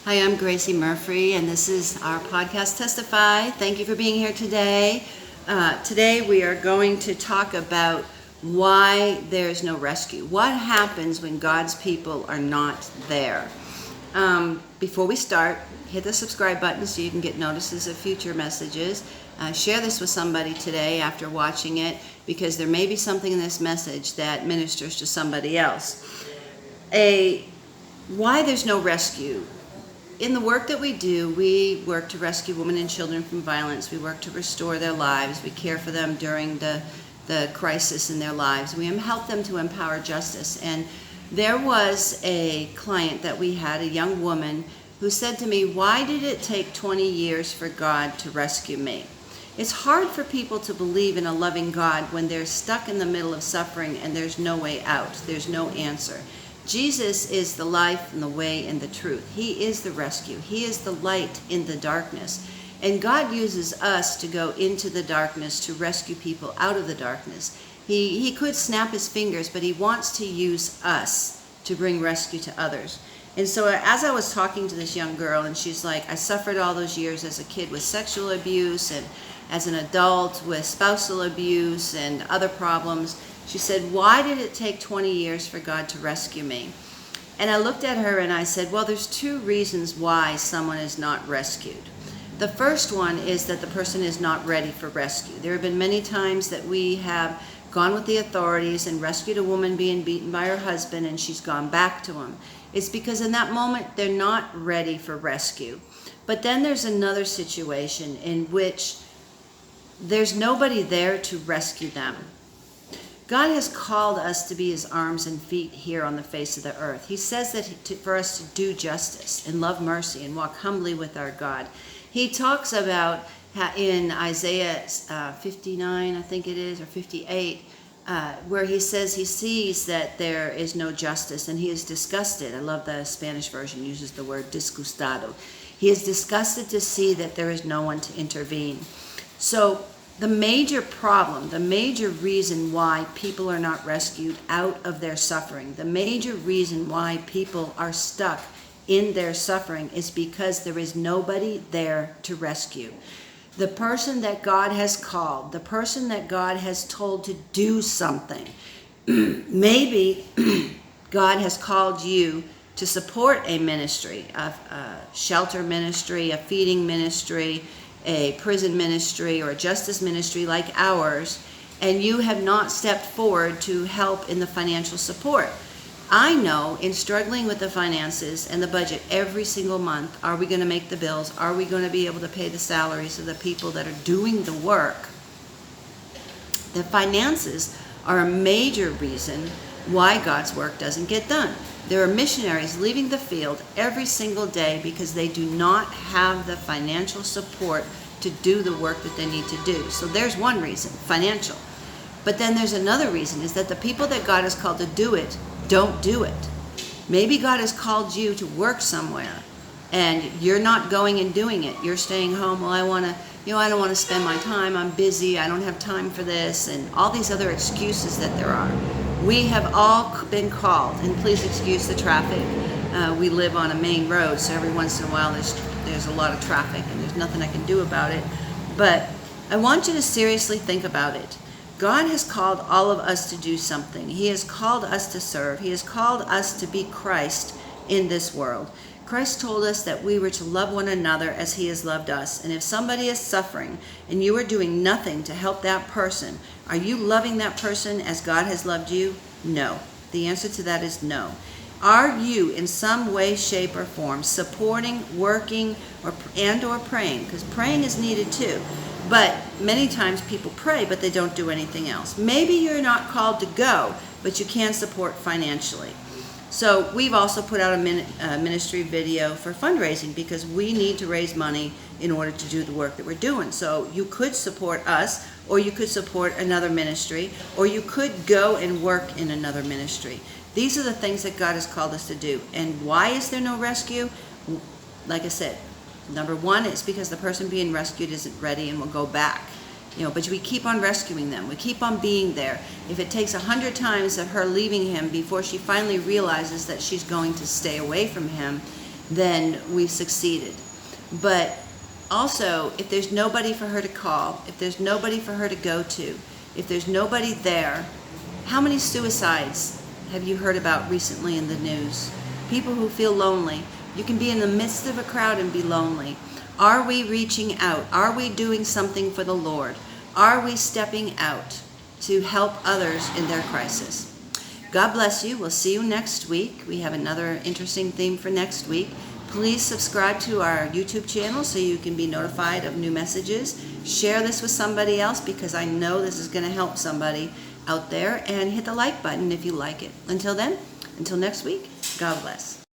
Hi, I'm Gracie Murphy, and this is our podcast, Testify. Thank you for being here today. Today we are going to talk about why there's no rescue. What happens when God's people are not there? Before we start, hit the subscribe button so you can get notices of future messages. Share this with somebody today after watching it, because there may be something in this message that ministers to somebody else. Why there's no rescue. In the work that we do, we work to rescue women and children from violence. We work to restore their lives. We care for them during the crisis in their lives. We help them to empower justice. And there was a client that we had, a young woman, who said to me, "Why did it take 20 years for God to rescue me?" It's hard for people to believe in a loving God when they're stuck in the middle of suffering and there's no way out. There's no answer. Jesus is the life and the way and the truth. He is the rescue. He is the light in the darkness. And God uses us to go into the darkness to rescue people out of the darkness. He could snap his fingers, but he wants to use us to bring rescue to others. And so as I was talking to this young girl, and she's like, "I suffered all those years as a kid with sexual abuse and as an adult with spousal abuse and other problems." She said, "Why did it take 20 years for God to rescue me?" And I looked at her and I said, well, there's two reasons why someone is not rescued. The first one is that the person is not ready for rescue. There have been many times that we have gone with the authorities and rescued a woman being beaten by her husband, and she's gone back to him. It's because in that moment they're not ready for rescue. But then there's another situation in which there's nobody there to rescue them. God has called us to be his arms and feet here on the face of the earth. He says that for us to do justice and love mercy and walk humbly with our God. He talks about in Isaiah 59, I think it is, or 58, where he says he sees that there is no justice and he is disgusted. I love the Spanish version uses the word disgustado. He is disgusted to see that there is no one to intervene. So the major problem, the major reason why people are not rescued out of their suffering, the major reason why people are stuck in their suffering is because there is nobody there to rescue. The person that God has called, the person that God has told to do something, maybe God has called you to support a ministry, a shelter ministry, a feeding ministry, a prison ministry, or a justice ministry like ours, and you have not stepped forward to help in the financial support. I know in struggling with the finances and the budget every single month, are we going to make the bills? Are we going to be able to pay the salaries of the people that are doing the work? The finances are a major reason why God's work doesn't get done. There are missionaries leaving the field every single day because they do not have the financial support to do the work that they need to do. So there's one reason, financial. But then there's another reason, is that the people that God has called to do it don't do it. Maybe God has called you to work somewhere and you're not going and doing it. You're staying home. Well, I don't want to spend my time. I'm busy. I don't have time for this, and all these other excuses that there are. We have all been called, and please excuse the traffic. We live on a main road, so every once in a while there's a lot of traffic, and there's nothing I can do about it. But I want you to seriously think about it. God has called all of us to do something. He has called us to serve. He has called us to be Christ in this world. Christ told us that we were to love one another as he has loved us. And if somebody is suffering and you are doing nothing to help that person, are you loving that person as God has loved you? No. The answer to that is no. Are you in some way, shape, or form supporting, working, or praying? Because praying is needed too. But many times people pray, but they don't do anything else. Maybe you're not called to go, but you can support financially. So we've also put out a ministry video for fundraising because we need to raise money in order to do the work that we're doing. So you could support us, or you could support another ministry, or you could go and work in another ministry. These are the things that God has called us to do. And why is there no rescue? Like I said, number one is because the person being rescued isn't ready and will go back. But we keep on rescuing them. We keep on being there. If it takes 100 times of her leaving him before she finally realizes that she's going to stay away from him then we've succeeded. But also, if there's nobody for her to call, if there's nobody for her to go to, if there's nobody there, how many suicides have you heard about recently in the news? People who feel lonely. You can be in the midst of a crowd and be lonely. Are we reaching out? Are we doing something for the Lord? Are we stepping out to help others in their crisis? God bless you. We'll see you next week. We have another interesting theme for next week. Please subscribe to our YouTube channel so you can be notified of new messages. Share this with somebody else because I know this is going to help somebody out there. And hit the like button if you like it. Until then, until next week, God bless.